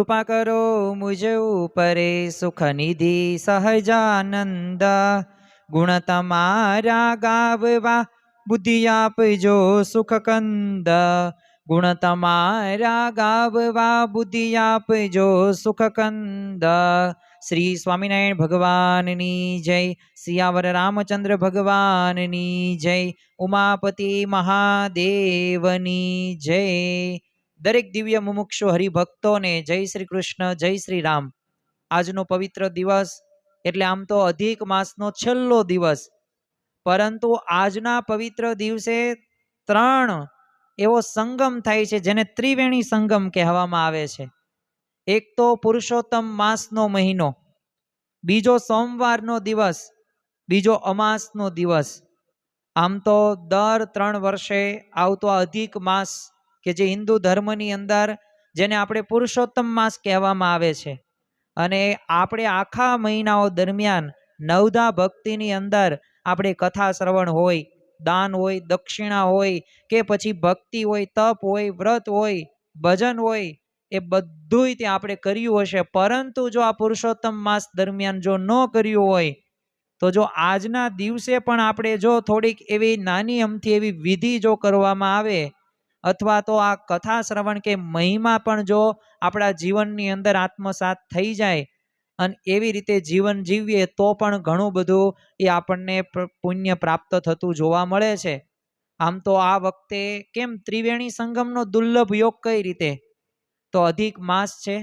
कृपा करो मुझ ऊपरे सुख निधि सहजानंद। गुण तमारा गाववा बुद्धि आपजो सुख कंद। गुण तमारा गाववा बुद्धि आपजो सुख कंद। श्री स्वामिनारायण भगवाननी जय। सियावर रामचंद्र भगवाननी जय। उमापति महादेवनी जय। दरेक दिव्य मुमुक्षु हरिभक्तों ने जय श्री कृष्ण जय श्री राम। આજનો પવિત્ર દિવસ એટલે આમ તો અધિક માસનો છેલ્લો દિવસ, પરંતુ આજના પવિત્ર દિવસે ત્રણ એવો સંગમ થાય છે જેને ત્રિવેણી સંગમ કહેવામાં આવે છે. એક તો પુરુષોત્તમ માસનો મહિનો, બીજો સોમવારનો દિવસ, બીજો અમાસનો દિવસ. આમ તો દર 3 વર્ષે આવતો અધિક માસ કે જે હિન્દુ ધર્મની અંદર જેને આપણે પુરુષોત્તમ માસ કહેવામાં આવે છે, અને આપણે આખા મહિનાઓ દરમિયાન નવધા ભક્તિની અંદર આપણે કથા શ્રવણ હોય, દાન હોય, દક્ષિણા હોય, કે પછી ભક્તિ હોય, તપ હોય, વ્રત હોય, ભજન હોય, એ બધુંય તે આપણે કર્યું હશે. પરંતુ જો આ પુરુષોત્તમ માસ દરમિયાન જો ન કર્યું હોય, તો જો આજના દિવસે પણ આપણે જો થોડીક એવી નાની અમથી એવી વિધિ જો કરવામાં આવે, અથવા તો આ કથા શ્રવણ કે મહિમા પણ જો આપણા જીવનની અંદર આત્મસાત થઈ જાય અને એવી રીતે જીવન જીવીએ, તો પણ ઘણું બધું એ આપણને પુણ્ય પ્રાપ્ત થતું જોવા મળે છે. આમ તો આ વખતે કેમ ત્રિવેણી સંગમનો દુર્લભ યોગ કઈ રીતે? તો અધિક માસ છે,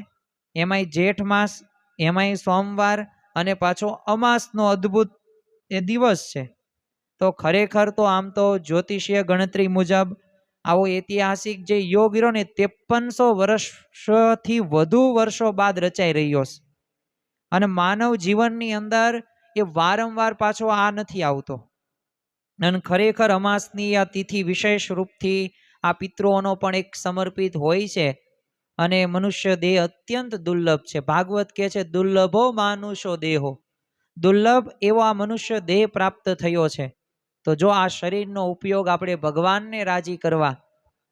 એમાંય જેઠ માસ, એમાંય સોમવાર, અને પાછો અમાસનો અદ્ભુત એ દિવસ છે. તો ખરેખર તો આમ તો જ્યોતિષીય ગણતરી મુજબ આવો ઐતિહાસિક જે યોગ રહ્યો ને 5300 વર્ષથી વધુ વર્ષો બાદ રચાઈ રહ્યો છે. અને માનવ જીવનની અંદર એ વારંવાર પાછો આ નથી આવતો. અને ખરેખર અમાસની આ તિથિ વિશેષ રૂપથી આ પિતૃઓનો પણ એક સમર્પિત હોય છે. અને મનુષ્ય દેહ અત્યંત દુર્લભ છે. ભાગવત કહે છે દુર્લભો માનુષો દેહો. દુર્લભ એવો આ મનુષ્ય દેહ પ્રાપ્ત થયો છે. તો જો આ શરીરનો ઉપયોગ આપણે ભગવાનને રાજી કરવા,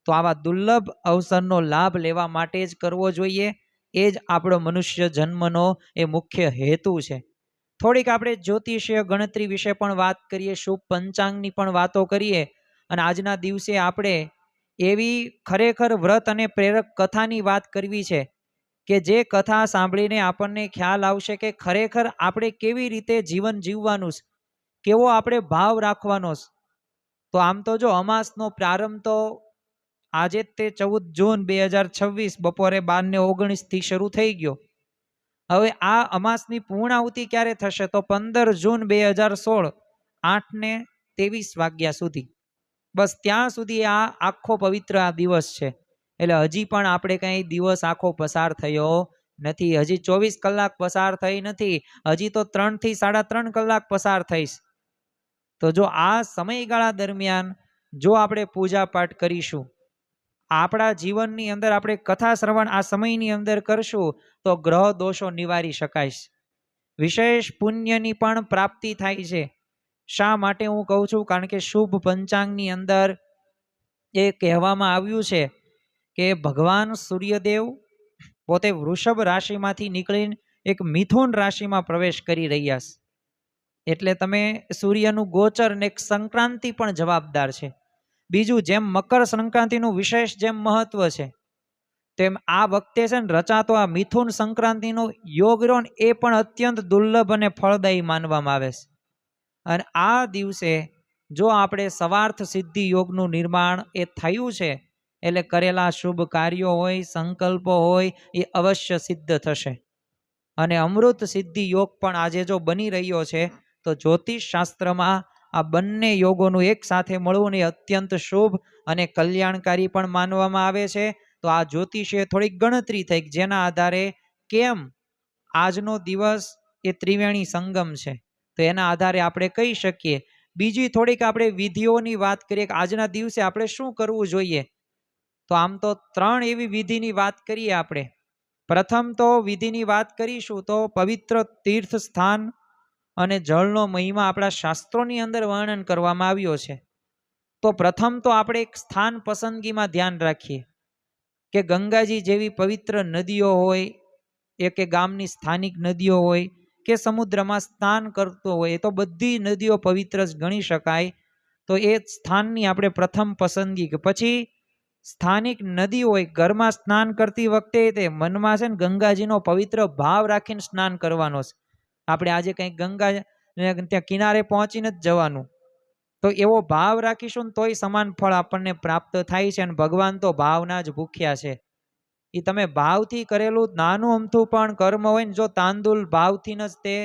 તો આવા દુર્લભ અવસરનો લાભ લેવા માટે જ કરવો જોઈએ. એ જ આપણો મનુષ્ય જન્મનો એ મુખ્ય હેતુ છે. થોડીક આપણે જ્યોતિષીય ગણતરી વિશે પણ વાત કરીએ, શુભ પંચાંગની પણ વાતો કરીએ. અને આજના દિવસે આપણે એવી ખરેખર વ્રત અને પ્રેરક કથાની વાત કરવી છે કે જે કથા સાંભળીને આપણને ખ્યાલ આવશે કે ખરેખર આપણે કેવી રીતે જીવન જીવવાનું છે, કેવો આપણે ભાવ રાખવાનો છે. તો આમ તો જો અમાસનો પ્રારંભ તો આજે જ તે 14 જૂન 2026 બપોરે 12:19 શરૂ થઈ ગયો. હવે આ અમાસની પૂર્ણાહુતિ ક્યારે થશે? તો 15 જૂન 2016 8:23 વાગ્યા સુધી. બસ ત્યાં સુધી આ આખો પવિત્ર આ દિવસ છે. એટલે હજી પણ આપણે કંઈ દિવસ આખો પસાર થયો નથી. હજી 24 કલાક પસાર થઈ નથી. હજી તો 3 થી 3.5 કલાક પસાર થઈશ. તો જો આ સમયગાળા દરમિયાન જો આપણે પૂજા પાઠ કરીશું, આપણા જીવનની અંદર આપણે કથા શ્રવણ આ સમયની અંદર કરશું, તો ગ્રહ દોષો નિવારી શકાય. વિશેષ પુણ્યની પણ પ્રાપ્તિ થાય છે. શા માટે હું કહું છું? કારણ કે શુભ પંચાંગની અંદર એ કહેવામાં આવ્યું છે કે ભગવાન સૂર્યદેવ પોતે વૃષભ રાશિમાંથી નીકળીને એક મિથુન રાશિમાં પ્રવેશ કરી રહ્યા છે. એટલે તમે સૂર્યનું ગોચર ને એક સંક્રાંતિ પણ જવાબદાર છે. બીજું, જેમ મકર સંક્રાંતિનું વિશેષ જેમ મહત્વ છે, તેમ આ વખતે છે ને રચાતો આ મિથુન સંક્રાંતિનો યોગ રહ્યો ને એ પણ અત્યંત દુર્લભ અને ફળદાયી માનવામાં આવે છે. અને આ દિવસે જો આપણે સવાર્થ સિદ્ધિ યોગનું નિર્માણ એ થયું છે, એટલે કરેલા શુભ કાર્યો હોય, સંકલ્પો હોય, એ અવશ્ય સિદ્ધ થશે. અને અમૃત સિદ્ધિ યોગ પણ આજે જો બની રહ્યો છે, તો જ્યોતિષ શાસ્ત્રમાં આ બંને યોગોનું એક સાથે મળવું ને અત્યંત શુભ અને કલ્યાણકારી પણ માનવામાં આવે છે. તો આ જ્યોતિષે થોડીક ગણતરી થઈ જેના આધારે કેમ આજનો દિવસ એ ત્રિવેણી સંગમ છે, તો એના આધારે આપણે કહી શકીએ. બીજી થોડીક આપણે વિધિઓની વાત કરીએ કે આજના દિવસે આપણે શું કરવું જોઈએ. તો આમ તો 3 એવી વિધિની વાત કરીએ આપણે. પ્રથમ તો વિધિની વાત કરીશું તો પવિત્ર તીર્થ સ્થાન અને જળનો મહિમા આપણા શાસ્ત્રોની અંદર વર્ણન કરવામાં આવ્યો છે. તો પ્રથમ તો આપણે એક સ્થાન પસંદગીમાં ધ્યાન રાખીએ કે ગંગાજી જેવી પવિત્ર નદીઓ હોય, એ કે ગામની સ્થાનિક નદીઓ હોય કે સમુદ્રમાં સ્નાન કરતો હોય, એ તો બધી નદીઓ પવિત્ર જ ગણી શકાય. તો એ સ્થાનની આપણે પ્રથમ પસંદગી, કે પછી સ્થાનિક નદી હોય, ઘરમાં સ્નાન કરતી વખતે તે મનમાં છે ને ગંગાજીનો પવિત્ર ભાવ રાખીને સ્નાન કરવાનો છે. આપણે આજે કંઈક ગંગા ત્યાં કિનારે પહોંચીને જ જવાનું, તો એવો ભાવ રાખીશું ને તોય સમાન ફળ આપણને પ્રાપ્ત થાય છે. અને ભગવાન તો ભાવના જ ભૂખ્યા છે. એ તમે ભાવથી કરેલું નાનું અમથું પણ કર્મ હોય ને, જો તાંદુલ ભાવથી જ તે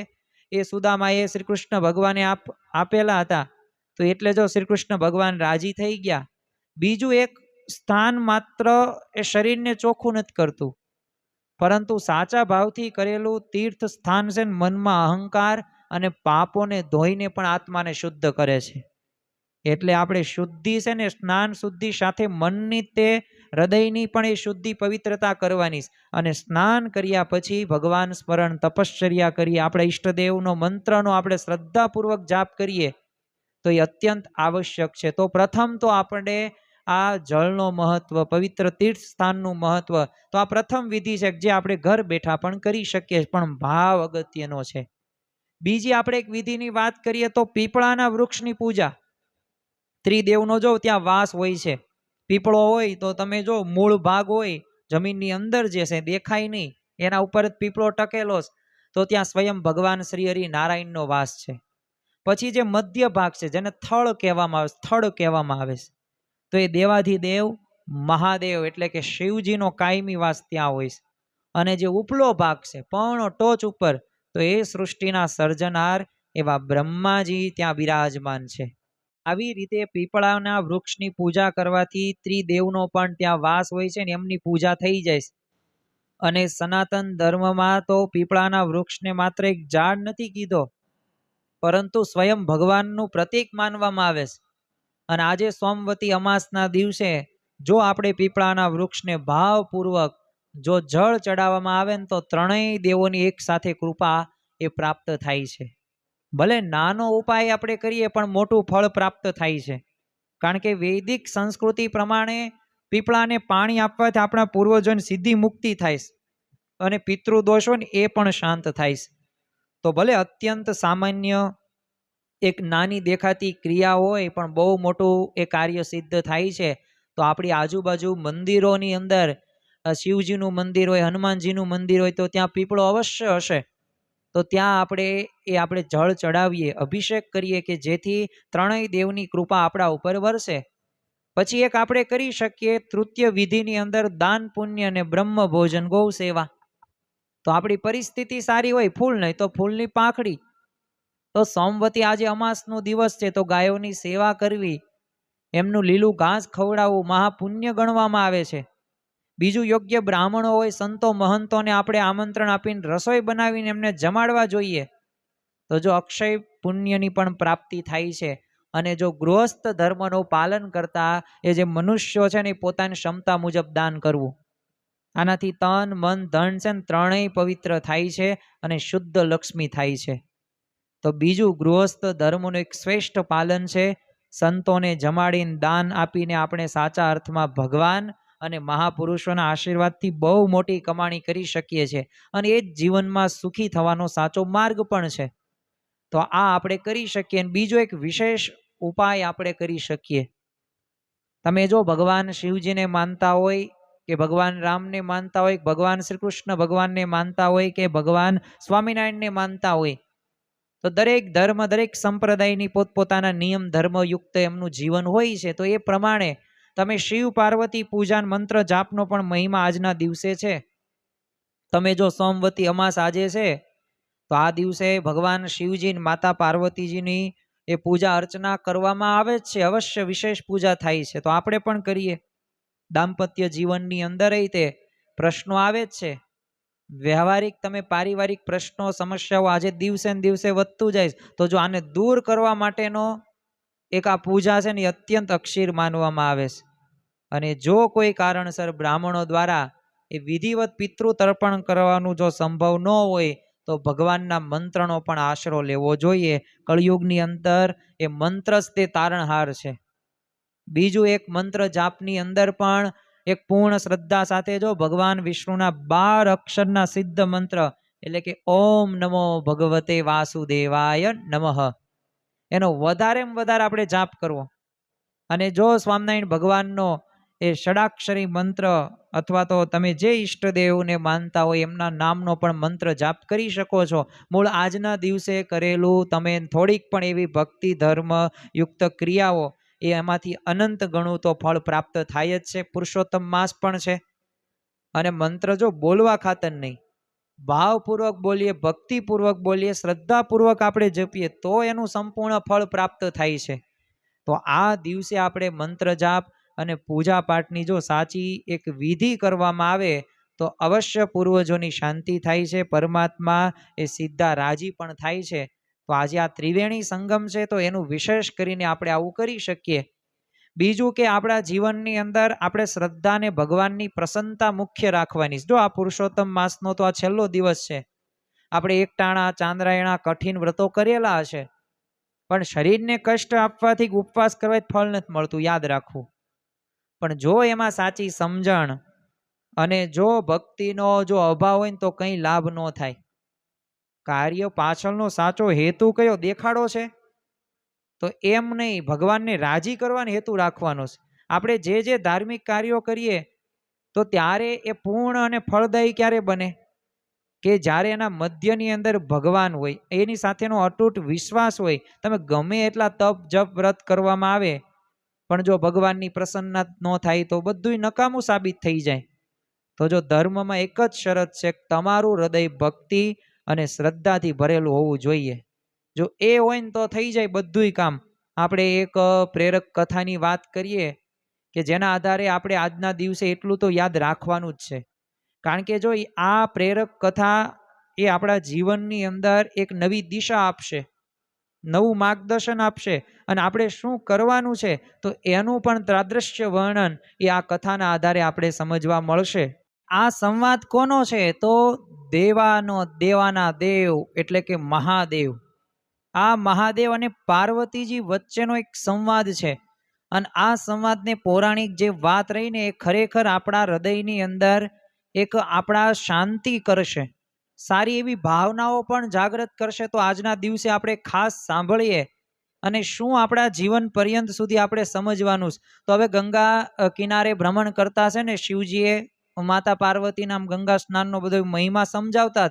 એ સુદામાએ શ્રી કૃષ્ણ ભગવાને આપેલા હતા, તો એટલે જો શ્રી કૃષ્ણ ભગવાન રાજી થઈ ગયા. બીજું એક સ્થાન માત્ર એ શરીરને ચોખ્ખું નથી કરતું, પરંતુ સાચા ભાવથી કરેલું તીર્થ સ્થાન છે ને મનમાં અહંકાર અને પાપોને ધોઈને પણ આત્માને શુદ્ધ કરે છે. એટલે આપણે શુદ્ધિ છે ને સ્નાન શુદ્ધિ સાથે મનની તે હૃદયની પણ એ શુદ્ધિ પવિત્રતા કરવાની. અને સ્નાન કર્યા પછી ભગવાન સ્મરણ તપશ્ચર્યા કરીએ, આપણે ઈષ્ટદેવનો મંત્રનો આપણે શ્રદ્ધાપૂર્વક જાપ કરીએ, તો એ અત્યંત આવશ્યક છે. તો પ્રથમ તો આપણે આ જળનો મહત્વ, પવિત્ર તીર્થ સ્થાનનું મહત્વ, તો આ પ્રથમ વિધિ છે જે આપણે ઘર બેઠા પણ કરી શકીએ, પણ ભાવ અગત્યનો છે. બીજી આપણે એક વિધિની વાત કરીએ તો પીપળાના વૃક્ષની પૂજા. ત્રિદેવનો જો ત્યાં વાસ હોય છે. પીપળો હોય તો તમે જો મૂળ ભાગ હોય જમીનની અંદર જે છે દેખાય નહીં, એના ઉપર જ પીપળો ટકેલો છે, તો ત્યાં સ્વયં ભગવાન શ્રી હરિ નારાયણનો વાસ છે. પછી જે મધ્ય ભાગ છે જેને થળ કહેવામાં આવે, સ્થળ કહેવામાં આવે છે, તો એ દેવાધિદેવ મહાદેવ એટલે કે શિવજીનો કાયમી વાસ ત્યાં હોય છે. અને જે ઉપલો ભાગ છે પણ ટોચ ઉપર, તો એ સૃષ્ટિના સર્જનાર એવા બ્રહ્માજી ત્યાં બિરાજમાન છે. આવી રીતે પીપળાના વૃક્ષની પૂજા કરવાથી ત્રિદેવનો પણ ત્યાં વાસ હોય છે ને એમની પૂજા થઈ જાય છે. અને સનાતન ધર્મમાં તો પીપળાના વૃક્ષને માત્ર એક ઝાડ નથી કીધો, પરંતુ સ્વયં ભગવાનનું પ્રતીક માનવામાં આવે છે. અને આજે સોમવતી અમાસના દિવસે જો આપણે પીપળાના વૃક્ષને ભાવપૂર્વક જો જળ ચડાવવામાં આવે ને, તો ત્રણેય દેવોની એક સાથે કૃપા એ પ્રાપ્ત થાય છે. ભલે નાનો ઉપાય આપણે કરીએ પણ મોટું ફળ પ્રાપ્ત થાય છે. કારણ કે વૈદિક સંસ્કૃતિ પ્રમાણે પીપળાને પાણી આપવાથી આપણા પૂર્વજોની સિદ્ધિ મુક્તિ થાય છે, અને પિતૃદોષ હોય ને એ પણ શાંત થાય છે. તો ભલે અત્યંત સામાન્ય એક નાની દેખાતી ક્રિયા હોય, પણ બહુ મોટું એ કાર્ય સિદ્ધ થાય છે. તો આપણી આજુબાજુ મંદિરોની અંદર શિવજીનું મંદિર હોય, હનુમાનજીનું મંદિર હોય, તો ત્યાં પીપળો અવશ્ય હશે. તો ત્યાં આપણે જળ ચડાવીએ, અભિષેક કરીએ, કે જેથી ત્રણેય દેવની કૃપા આપણા ઉપર વરસે. પછી એક આપણે કરી શકીએ તૃતીય વિધિની અંદર દાન પુણ્ય અને બ્રહ્મ ભોજન ગૌ સેવા. તો આપણી પરિસ્થિતિ સારી હોય, ફૂલ નહીં તો ફૂલની પાંખડી. તો સોમવતી આજે અમાસનો દિવસ છે, તો ગાયોની સેવા કરવી, એમનું લીલું ઘાસ ખવડાવવું મહાપુણ્ય ગણવામાં આવે છે. બીજું, યોગ્ય બ્રાહ્મણો હોય, સંતો મહંતોને આપણે આમંત્રણ આપીને રસોઈ બનાવીને એમને જમાડવા જોઈએ, તો જો અક્ષય પુણ્યની પણ પ્રાપ્તિ થાય છે. અને જો ગૃહસ્થ ધર્મનું પાલન કરતા એ જે મનુષ્યો છે ને, પોતાની ક્ષમતા મુજબ દાન કરવું, આનાથી તન મન ધન છે ને ત્રણેય પવિત્ર થાય છે અને શુદ્ધ લક્ષ્મી થાય છે. તો બીજું ગૃહસ્થ ધર્મનું એક શ્રેષ્ઠ પાલન છે. સંતોને જમાડીને દાન આપીને આપણે સાચા અર્થમાં ભગવાન અને મહાપુરુષોના આશીર્વાદથી બહુ મોટી કમાણી કરી શકીએ છીએ, અને એ જ જીવનમાં સુખી થવાનો સાચો માર્ગ પણ છે. તો આ આપણે કરી શકીએ. અને બીજો એક વિશેષ ઉપાય આપણે કરી શકીએ. તમે જો ભગવાન શિવજીને માનતા હોય, કે ભગવાન રામને માનતા હોય, ભગવાન શ્રી કૃષ્ણ ભગવાનને માનતા હોય, કે ભગવાન સ્વામિનારાયણને માનતા હોય, તો દરેક ધર્મ, દરેક સંપ્રદાયની પોતપોતાના નિયમ ધર્મયુક્ત એમનું જીવન હોય છે. તો એ પ્રમાણે તમે શિવ પાર્વતી પૂજા મંત્ર જાપનો પણ મહિમા આજના દિવસે છે. તમે જો સોમવતી અમાસ આજે છે, તો આ દિવસે ભગવાન શિવજી માતા પાર્વતીજીની એ પૂજા અર્ચના કરવામાં આવે જ છે. અવશ્ય વિશેષ પૂજા થાય છે, તો આપણે પણ કરીએ. દાંપત્ય જીવનની અંદર તે પ્રશ્નો આવે જ છે. વ્યવહારિક તમે પારિવારિક પ્રશ્નો સમસ્યાઓ આજે દિવસે ને દિવસે વધતું જાય, તો જો આને દૂર કરવા માટેનો એક આ પૂજા છે ને, અત્યંત અક્ષીર માનવામાં આવે છે. અને જો કોઈ કારણસર બ્રાહ્મણો દ્વારા એ વિધિવત પિતૃ તર્પણ કરવાનું જો સંભવ ન હોય, તો ભગવાનના મંત્રનો પણ આશરો લેવો જોઈએ. કળિયુગની અંદર એ મંત્ર જ તે તારણહાર છે. બીજું, એક મંત્ર જાપની અંદર પણ એક પૂર્ણ શ્રદ્ધા સાથે જો ભગવાન વિષ્ણુના 12 અક્ષરના સિદ્ધ મંત્ર એટલે કે ઓમ નમો ભગવતે વાસુદેવાય નમઃ એનો વધારેમાં વધારે આપણે જાપ કરવો. અને જો સ્વામિનારાયણ ભગવાનનો એ ષડાક્ષરી મંત્ર અથવા તો તમે જે ઈષ્ટદેવને માનતા હોય એમના નામનો પણ મંત્ર જાપ કરી શકો છો. મૂળ આજના દિવસે કરેલું તમે થોડીક પણ એવી ભક્તિ ધર્મ યુક્ત ક્રિયાઓ એ એમાંથી અનંત ગણું તો ફળ પ્રાપ્ત થાય જ છે. પુરુષોત્તમ માસ પણ છે. અને મંત્ર જો બોલવા ખાતર નહીં, ભાવપૂર્વક બોલીએ, ભક્તિપૂર્વક બોલીએ, શ્રદ્ધાપૂર્વક આપણે જપીએ તો એનું સંપૂર્ણ ફળ પ્રાપ્ત થાય છે. તો આ દિવસે આપણે મંત્ર જાપ અને પૂજા પાઠની જો સાચી એક વિધિ કરવામાં આવે તો અવશ્ય પૂર્વજોની શાંતિ થાય છે, પરમાત્મા એ સીધા રાજી પણ થાય છે. તો આજે આ ત્રિવેણી સંગમ છે તો એનું વિશેષ કરીને આપણે આવું કરી શકીએ. બીજું કે આપણા જીવનની અંદર આપણે શ્રદ્ધાને ભગવાનની પ્રસન્નતા મુખ્ય રાખવાની. જો આ પુરુષોત્તમ માસનો તો આ છેલ્લો દિવસ છે. આપણે એકટાણા ચાંદ્રાયણા કઠિન વ્રતો કરેલા હશે, પણ શરીરને કષ્ટ આપવાથી ઉપવાસ કરવા ફળ નથી મળતું, યાદ રાખવું. પણ જો એમાં સાચી સમજણ અને જો ભક્તિનો જો અભાવ હોય ને તો કંઈ લાભ ન થાય. કાર્ય પાછળનો સાચો હેતુ કયો દેખાડો છે તો એમ નહીં, ભગવાનને રાજી કરવાનો હેતુ રાખવાનો છે. આપણે જે જે ધાર્મિક કાર્યો કરીએ તો ત્યારે એ પૂર્ણ અને ફળદાયી ક્યારે બને કે જ્યારે એના મધ્યની અંદર ભગવાન હોય, એની સાથેનો અતૂટ વિશ્વાસ હોય. તમે ગમે એટલા તપ જપ વ્રત કરવામાં આવે પણ જો ભગવાનની પ્રસન્નતા ન થાય તો બધું નકામું સાબિત થઈ જાય. તો જો ધર્મમાં એક જ શરત છે, તમારું હૃદય ભક્તિ અને શ્રદ્ધાથી ભરેલું હોવું જોઈએ. જો એ હોય ને તો થઈ જાય બધુંય કામ. આપણે એક પ્રેરક કથાની વાત કરીએ કે જેના આધારે આપણે આજના દિવસે એટલું તો યાદ રાખવાનું જ છે. કારણ કે જો આ પ્રેરક કથા એ આપણા જીવનની અંદર એક નવી દિશા આપશે, નવું માર્ગદર્શન આપશે અને આપણે શું કરવાનું છે તો એનું પણ તાદ્રશ્ય વર્ણન એ આ કથાના આધારે આપણે સમજવા મળશે. આ સંવાદ કોનો છે તો દેવાના દેવ એટલે કે મહાદેવ. આ મહાદેવ અને પાર્વતીજી વચ્ચેનો એક સંવાદ છે. અને આ સંવાદને પૌરાણિક જે વાત રહીને એ ખરેખર આપણા હૃદયની અંદર એક આપણા શાંતિ કરશે, સારી એવી ભાવનાઓ પણ જાગૃત કરશે. તો આજના દિવસે આપણે ખાસ સાંભળીએ અને શું આપણા જીવન પર્યંત સુધી આપણે સમજવાનું. તો હવે ગંગા કિનારે ભ્રમણ કરતા છે ને શિવજીએ માતા પાર્વતીના ગંગા સ્નાનનો બધો મહિમા સમજાવતા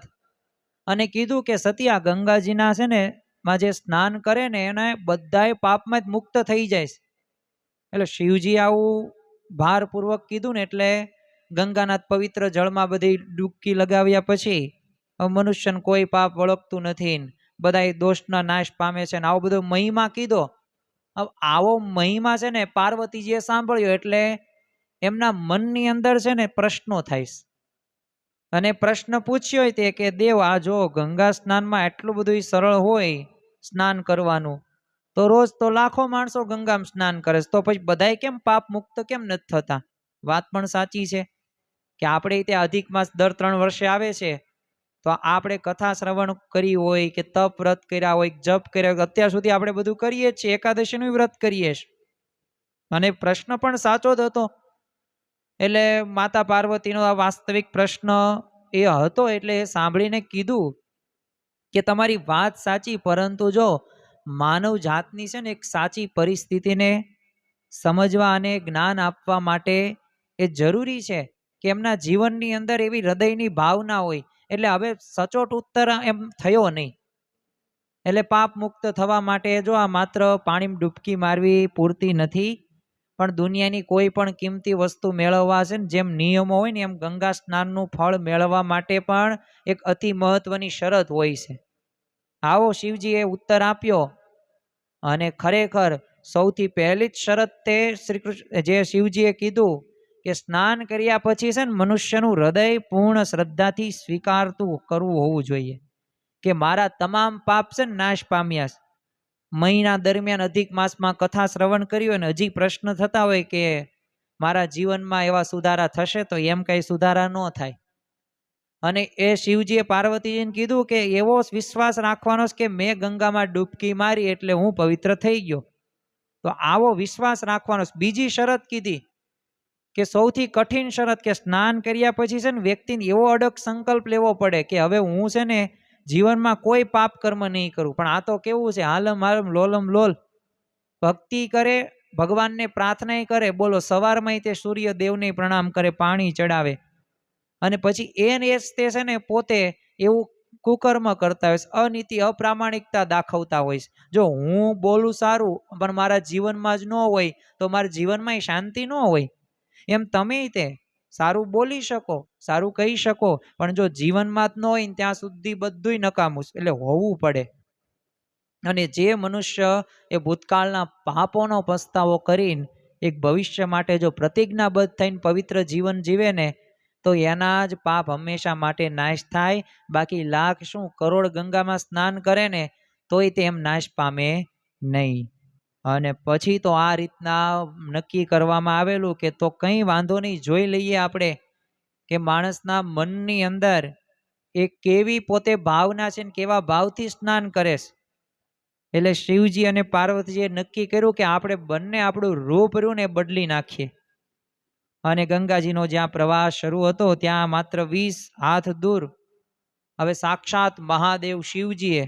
અને કીધું કે સતી આ ગંગાજીના છે ને માં જે સ્નાન કરે ને એને બધાય પાપમાં જ મુક્ત થઈ જાય. એટલે શિવજી આવું ભારપૂર્વક કીધું ને એટલે ગંગાના પવિત્ર જળમાં બધી ડૂબકી લગાવ્યા પછી મનુષ્યને કોઈ પાપ વળગતું નથી, બધા દોષના નાશ પામે છે. આવો બધો મહિમા કીધો. આવો મહિમા છે ને પાર્વતીજીએ સાંભળ્યો એટલે એમના મનની અંદર છે ને પ્રશ્નો થાય અને પ્રશ્ન પૂછ્યો તે કે દેવ આ જો ગંગા સ્નાનમાં એટલું બધું સરળ હોય સ્નાન કરવાનું, તો રોજ તો લાખો માણસો ગંગામાં સ્નાન કરે તો પછી બધાય કેમ પાપ મુક્ત કેમ નથી થતા? વાત પણ સાચી છે કે આપણે ત્યાં અધિક માસ દર 3 વર્ષે આવે છે તો આપણે કથા શ્રવણ કરી હોય કે તપ વ્રત કર્યા હોય, જપ કર્યા હોય, અત્યાર સુધી આપણે બધું કરીએ જ છીએ, એકાદશીનું વ્રત કરીએ છીએ. અને પ્રશ્ન પણ સાચો જ હતો. એટલે માતા પાર્વતીનો આ વાસ્તવિક પ્રશ્ન એ હતો એટલે એ સાંભળીને કીધું કે તમારી વાત સાચી, પરંતુ જો માનવ જાતની છે ને એક સાચી પરિસ્થિતિને સમજવા અને જ્ઞાન આપવા માટે એ જરૂરી છે કે એમના જીવનની અંદર એવી હૃદયની ભાવના હોય. એટલે હવે સચોટ ઉત્તર એમ થયો નહીં. એટલે પાપ મુક્ત થવા માટે જો આ માત્ર પાણીમાં ડૂબકી મારવી પૂરતી નથી, પણ દુનિયાની કોઈ પણ કિંમતી વસ્તુ મેળવવા છે ને જેમ નિયમો હોય ને એમ ગંગા સ્નાનનું ફળ મેળવવા માટે પણ એક અતિ મહત્વની શરત હોય છે. આવો શિવજીએ ઉત્તર આપ્યો અને ખરેખર સૌથી પહેલી જ શરત તે શ્રી કૃષ્ણ જે શિવજીએ કીધું કે સ્નાન કર્યા પછી છે ને મનુષ્યનું હૃદય પૂર્ણ શ્રદ્ધાથી સ્વીકારતું કરવું હોવું જોઈએ કે મારા તમામ પાપ છે ને નાશ પામ્યા. મહિના દરમિયાન અધિક માસમાં કથા શ્રવણ કર્યું અને હજી પ્રશ્ન થતા હોય કે મારા જીવનમાં એવા સુધારા થશે, તો એમ કઈ સુધારા ન થાય. અને એ શિવજીએ પાર્વતીજીને કીધું કે એવો વિશ્વાસ રાખવાનો કે મેં ગંગામાં ડૂબકી મારી એટલે હું પવિત્ર થઈ ગયો. તો આવો વિશ્વાસ રાખવાનો. બીજી શરત કીધી કે સૌથી કઠિન શરત કે સ્નાન કર્યા પછી છે ને વ્યક્તિને એવો અડગ સંકલ્પ લેવો પડે કે હવે હું છે ને જીવનમાં કોઈ પાપ કર્મ નહીં કરું. પણ આ તો કેવું છે, હાલમ હાલમ લોલમ લોલ ભક્તિ કરે, ભગવાનને પ્રાર્થના કરે, બોલો સવારમાં તે સૂર્ય દેવને પ્રણામ કરે, પાણી ચડાવે, અને પછી એ તે છે ને પોતે એવું કુકર્મ કરતા હોય, અનીતિ અપ્રામાણિકતા દાખવતા હોય. જો હું બોલું સારું પણ મારા જીવનમાં જ ન હોય તો મારા જીવનમાં શાંતિ ન હોય. એમ તમે તે સારું બોલી શકો, સારું કહી શકો, પણ જો જીવનમાં જ ન હોય ત્યાં સુધી બધું નકામું, એટલે હોવું પડે. અને જે મનુષ્ય એ ભૂતકાળના પાપોનો પસ્તાવો કરીને એક ભવિષ્ય માટે જો પ્રતિજ્ઞાબદ્ધ થઈને પવિત્ર જીવન જીવે ને, તો એના જ પાપ હંમેશા માટે નાશ થાય. બાકી લાખ શું કરોડ ગંગામાં સ્નાન કરે ને તોય તેમ નાશ પામે નહીં. અને પછી તો આ રીતના નક્કી કરવામાં આવેલું કે તો કંઈ વાંધો નહીં, જોઈ લઈએ આપણે કે માણસના મનની અંદર એ કેવી પોતે ભાવના છે ને કેવા ભાવથી સ્નાન કરે છે. એટલે શિવજી અને પાર્વતીજીએ નક્કી કર્યું કે આપણે બંને આપણું રૂપ રહ્યું ને બદલી નાખીએ. અને ગંગાજીનો જ્યાં પ્રવાસ શરૂ હતો ત્યાં માત્ર 20 હાથ દૂર હવે સાક્ષાત મહાદેવ શિવજીએ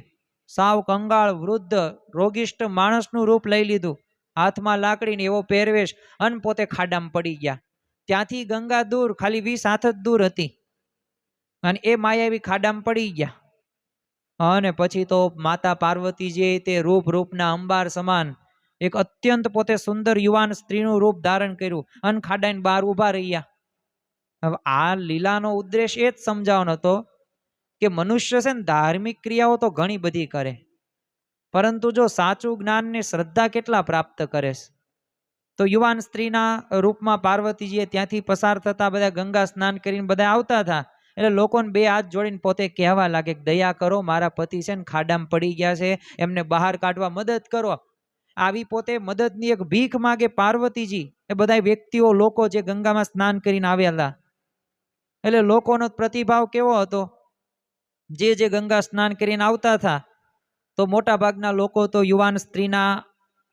સાવ કંગાળ વૃદ્ધ રોગિષ્ઠ માણસનું રૂપ લઈ લીધું, હાથમાં લાકડીને એવો પહેરવેશ, અને પોતે ખાડામાં પડી ગયા. ત્યાંથી ગંગા દૂર ખાલી 20 હાથ જ દૂર હતી, અને એ માયાવી ખાડામાં પડી ગયા. અને પછી તો માતા પાર્વતીજીએ તે રૂપના અંબાર સમાન એક અત્યંત પોતે સુંદર યુવાન સ્ત્રીનું રૂપ ધારણ કર્યું અને ખાડાની બહાર ઊભા રહ્યા. હવે આ લીલાનો ઉદ્દેશ એ જ સમજાવવાનો હતો કે મનુષ્ય છે ને ધાર્મિક ક્રિયાઓ તો ઘણી બધી કરે, પરંતુ જો સાચું જ્ઞાન ને શ્રદ્ધા કેટલા પ્રાપ્ત કરે. તો યુવાન સ્ત્રીના રૂપમાં પાર્વતીજીએ ત્યાંથી પસાર થતા બધા ગંગા સ્નાન કરીને બધા આવતા હતા. એટલે લોકોને બે હાથ જોડીને પોતે કહેવા લાગે કે દયા કરો, મારા પતિ છે ને ખાડામાં પડી ગયા છે, એમને બહાર કાઢવા મદદ કરો. આવી પોતે મદદની એક ભીખ માગે પાર્વતીજી એ બધા વ્યક્તિઓ, લોકો જે ગંગામાં સ્નાન કરીને આવ્યા. એટલે લોકોનો પ્રતિભાવ કેવો હતો, જે ગંગા સ્નાન કરીને આવતા હતા તો મોટા ભાગના લોકો તો યુવાન સ્ત્રીના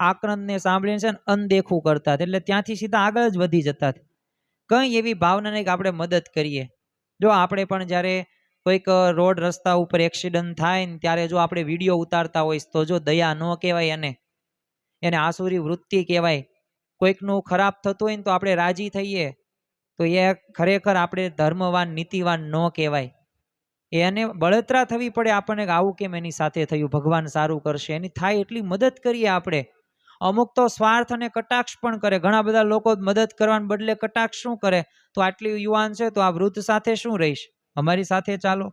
આક્રંદને સાંભળીને છે ને અનદેખું કરતા, એટલે ત્યાંથી સીધા આગળ જ વધી જતા. કંઈ એવી ભાવના નહીં કે આપણે મદદ કરીએ. જો આપણે પણ જ્યારે કોઈક રોડ રસ્તા ઉપર એક્સિડન્ટ થાય ને ત્યારે જો આપણે વિડીયો ઉતારતા હોય તો જો દયા ન કહેવાય, એને આસુરી વૃત્તિ કહેવાય. કોઈકનું ખરાબ થતું હોય ને તો આપણે રાજી થઈએ તો એ ખરેખર આપણે ધર્મવાન નીતિવાન ન કહેવાય. એને બળતરા થવી પડે આપણને કે આવું કેમ એની સાથે થયું, ભગવાન સારું કરશે, એની થાય એટલી મદદ કરીએ આપણે. અમુક તો સ્વાર્થ અને કટાક્ષ પણ કરે. ઘણા બધા લોકો મદદ કરવાને બદલે કટાક્ષ શું કરે, તો આટલી યુવાન છે તો આ વૃદ્ધ સાથે શું રહીશ, અમારી સાથે ચાલો.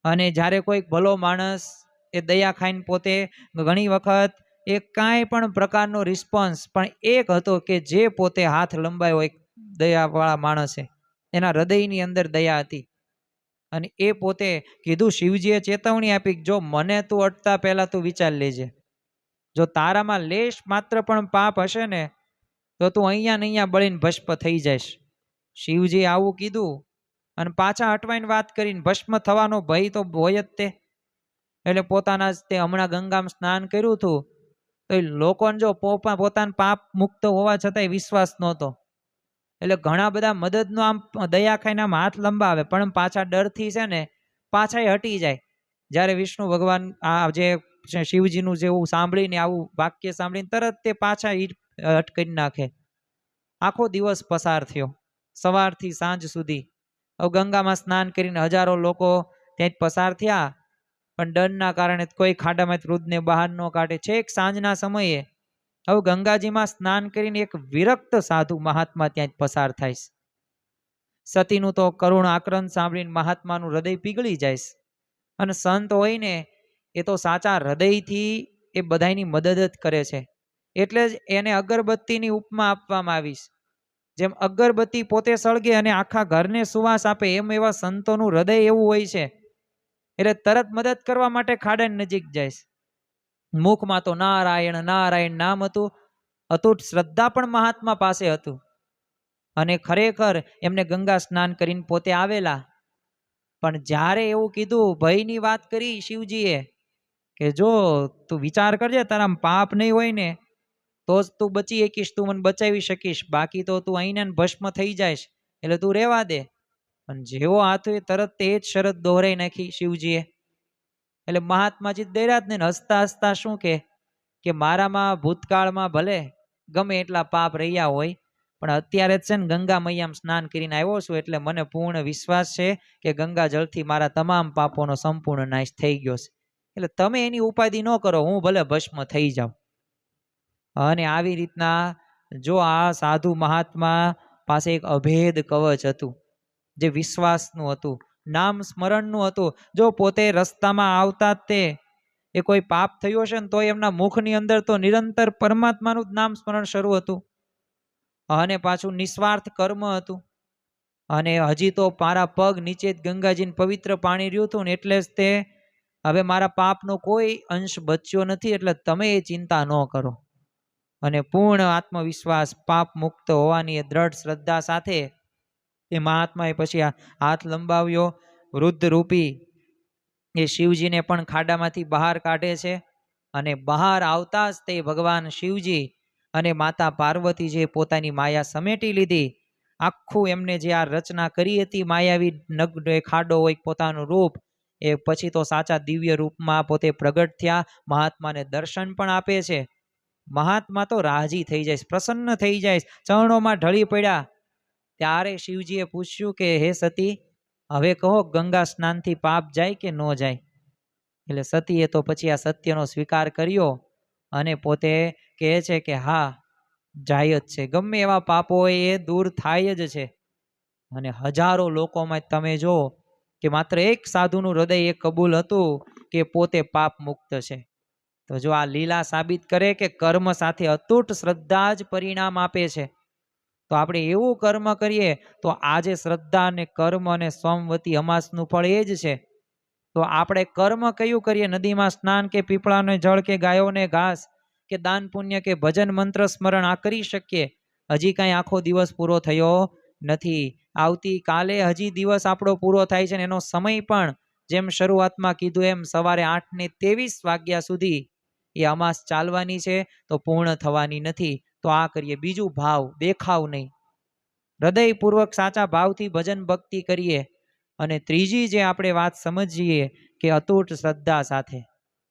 અને જ્યારે કોઈક ભલો માણસ એ દયા ખાઈને પોતે ઘણી વખત એ કાંઈ પણ પ્રકારનો રિસ્પોન્સ પણ એક હતો કે જે પોતે હાથ લંબાયો એક દયાવાળા માણસે, એના હૃદયની અંદર દયા હતી. અને એ પોતે કીધું, શિવજીએ ચેતવણી આપી, જો મને તું અટતા પહેલા તું વિચાર લેજે, જો તારામાં લેશ માત્ર પણ પાપ હશે ને તો તું અહીંયા ને અહીંયા બળીને ભસ્મ થઈ જઈશ. શિવજી આવું કીધું અને પાછા હટવાઈને વાત કરીને ભસ્મ થવાનો ભય તો હોય જ તે. એટલે પોતાના તે હમણાં ગંગામાં સ્નાન કર્યું હતું તો એ લોકોને જો પોતાના પાપ મુક્ત હોવા છતાંય વિશ્વાસ નહોતો. એટલે ઘણા બધા મદદનો આમ દયા ખાઈને આમ હાથ લંબાવે પણ પાછા ડરથી છે ને પાછા હટી જાય. જ્યારે વિષ્ણુ ભગવાન આ જે શિવજીનું જેવું સાંભળીને, આવું વાક્ય સાંભળીને તરત તે પાછા હટ કરી નાખે. આખો દિવસ પસાર થયો, સવારથી સાંજ સુધી. હવે ગંગામાં સ્નાન કરીને હજારો લોકો ત્યાં જ પસાર થયા, પણ ડરના કારણે કોઈ ખાડામાં વૃદ્ધને બહાર ન કાઢે. છેક સાંજના સમયે હવે ગંગાજીમાં સ્નાન કરીને એક વિરક્ત સાધુ મહાત્મા ત્યાં જ પસાર થાય. સતીનું તો કરુણ આક્રંદ સાંભળીને મહાત્માનું હૃદય પીગળી જાય. અને સંત હોય ને એ તો સાચા હૃદયથી એ બધાની મદદ જ કરે છે. એટલે જ એને અગરબત્તીની ઉપમા આપવામાં આવી. જેમ અગરબત્તી પોતે સળગે અને આખા ઘરને સુવાસ આપે, એમ એવા સંતોનું હૃદય એવું હોય છે. એટલે તરત મદદ કરવા માટે ખાડાની નજીક જાય. મુખમાં તો નારાયણ નારાયણ નામ હતું, અતૂટ શ્રદ્ધા પણ મહાત્મા પાસે હતું. અને ખરેખર એમને ગંગા સ્નાન કરીને પોતે આવેલા. પણ જ્યારે એવું કીધું, ભયની વાત કરી શિવજીએ કે જો તું વિચાર કરજે, તારા પાપ નહીં હોય ને તો જ તું બચી શકીશ, તું મને બચાવી શકીશ, બાકી તો તું અહીંને ભસ્મ થઈ જાય, એટલે તું રહેવા દે. પણ જેવો હાથ હોય તરત તે જ શરત દોહરાઈ નાખી શિવજીએ. એટલે મહાત્માજી ડર્યા જ નહીં, હસતા હસતા શું કે મારામાં ભૂતકાળમાં ભલે ગમે એટલા પાપ રહ્યા હોય, પણ અત્યારે જ છે ને ગંગા મૈયામાં સ્નાન કરીને આવ્યો છું, એટલે મને પૂર્ણ વિશ્વાસ છે કે ગંગા જળથી મારા તમામ પાપોનો સંપૂર્ણ નાશ થઈ ગયો છે. એટલે તમે એની ઉપાધિ ન કરો, હું ભલે ભસ્મ થઈ જાઉં. અને આવી રીતના જો આ સાધુ મહાત્મા પાસે એક અભેદ કવચ હતું, જે વિશ્વાસનું હતું, નામ સ્મરણનું હતું. જો પોતે રસ્તામાં આવતા તે એ કોઈ પાપ થયો છે ને તો એમના મુખની અંદર તો નિરંતર પરમાત્માનું જ નામ સ્મરણ શરૂ હતું, અને પાછું નિસ્વાર્થ કર્મ હતું. અને હજી તો મારા પગ નીચે જ ગંગાજીને પવિત્ર પાણી રહ્યું હતું ને, એટલે જ તે હવે મારા પાપનો કોઈ અંશ બચ્યો નથી, એટલે તમે એ ચિંતા ન કરો. અને પૂર્ણ આત્મવિશ્વાસ, પાપ મુક્ત હોવાની દ્રઢ શ્રદ્ધા સાથે એ મહાત્માએ પછી હાથ લંબાવ્યો. વૃદ્ધ રૂપી એ શિવજીને પણ ખાડામાંથી બહાર કાઢે છે, અને બહાર આવતા જ તે ભગવાન શિવજી અને માતા પાર્વતીજીએ પોતાની માયા સમેટી લીધી. આખું એમને જે આ રચના કરી હતી માયાવી નગ્ન ખાડો હોય પોતાનું રૂપ, એ પછી તો સાચા દિવ્ય રૂપમાં પોતે પ્રગટ થયા, મહાત્માને દર્શન પણ આપે છે. મહાત્મા તો રાજી થઈ જાય, પ્રસન્ન થઈ જાય, ચરણોમાં ઢળી પડ્યા. ત્યારે શિવજીએ પૂછ્યું કે હે સતી, હવે કહો ગંગા સ્નાનથી પાપ જાય કે ન જાય? એટલે સતીએ તો પછી આ સત્યનો સ્વીકાર કર્યો અને પોતે કહે છે કે હા, જાય જ છે, ગમે એવા પાપો હોય એ દૂર થાય જ છે. અને હજારો લોકોમાં તમે જો કે માત્ર એક સાધુનું હૃદય એ કબૂલ હતું કે પોતે પાપ મુક્ત છે. તો જો આ લીલા સાબિત કરે કે કર્મ સાથે અતૂટ શ્રદ્ધા જ પરિણામ આપે છે. તો આપણે એવું કર્મ કરીએ તો આજે શ્રદ્ધા અને કર્મ અને સોમવતી અમાસનું ફળ એ જ છે. તો આપણે કર્મ કયું કરીએ? નદીમાં સ્નાન કે પીપળાને જળ કે ગાયોને ઘાસ કે દાન પુણ્ય કે ભજન મંત્ર સ્મરણ આ કરી શકીએ. હજી કાંઈ આખો દિવસ પૂરો થયો નથી. આવતીકાલે હજી દિવસ આપણો પૂરો થાય છે, ને એનો સમય પણ જેમ શરૂઆતમાં કીધું એમ સવારે 8:23 વાગ્યા સુધી એ અમાસ ચાલવાની છે, તો પૂર્ણ થવાની નથી. તો આ કરીએ. બીજું ભાવ, દેખાવ નહીં, હૃદયપૂર્વક સાચા ભાવથી ભજન ભક્તિ કરીએ. અને ત્રીજી જે આપણે વાત સમજીએ કે અતૂટ શ્રદ્ધા સાથે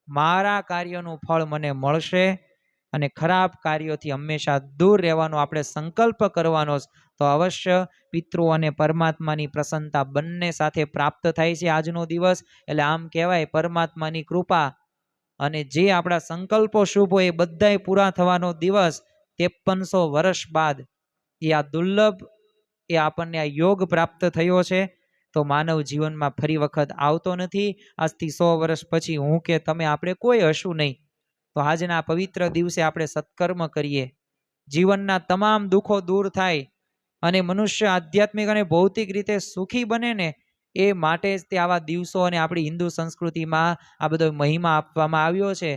મારા કાર્યનું ફળ મને મળશે, અને ખરાબ કાર્યોથી હંમેશા દૂર રહેવાનો આપણે સંકલ્પ કરવાનો, તો અવશ્ય પિતૃ અને પરમાત્માની પ્રસન્નતા બંને સાથે પ્રાપ્ત થાય છે આજનો દિવસ. એટલે આમ કહેવાય પરમાત્માની કૃપા અને જે આપણા સંકલ્પો શુભ હોય એ બધાય પૂરા થવાનો દિવસ. 5300 વર્ષ બાદ એ આ દુર્લભ એ આપણને આ યોગ પ્રાપ્ત થયો છે. તો માનવ જીવનમાં ફરી વખત આવતો નથી. આજથી 100 વર્ષ પછી હું કે તમે આપણે કોઈ હશું નહીં. તો આજના પવિત્ર દિવસે આપણે સત્કર્મ કરીએ, જીવનના તમામ દુઃખો દૂર થાય અને મનુષ્ય આધ્યાત્મિક અને ભૌતિક રીતે સુખી બને ને, એ માટે જ તે આવા દિવસો અને આપણી હિન્દુ સંસ્કૃતિમાં આ બધો મહિમા આપવામાં આવ્યો છે.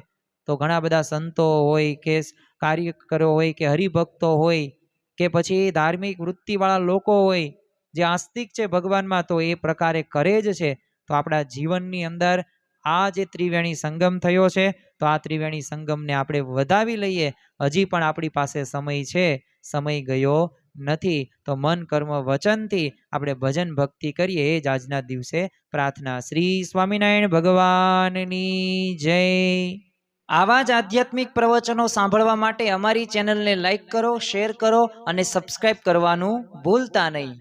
તો ઘણા બધા સંતો હોય કે કાર્યકરો હોય કે હરિભક્તો હોય કે પછી ધાર્મિક વૃત્તિવાળા લોકો હોય જે આસ્તિક છે ભગવાનમાં, તો એ પ્રકારે કરે જ છે. તો આપણા જીવનની અંદર આ જે ત્રિવેણી સંગમ થયો છે, તો આ ત્રિવેણી સંગમને આપણે વધાવી લઈએ. હજી પણ આપણી પાસે સમય છે, સમય ગયો નથી. તો મન કર્મ વચનથી આપણે ભજન ભક્તિ કરીએ, એ જ આજના દિવસે પ્રાર્થના. શ્રી સ્વામિનારાયણ ભગવાનની જય. આવા જ આધ્યાત્મિક પ્રવચનો સાંભળવા માટે અમારી ચેનલને લાઈક કરો, શેર કરો અને સબસ્ક્રાઇબ કરવાનું ભૂલતા નહીં.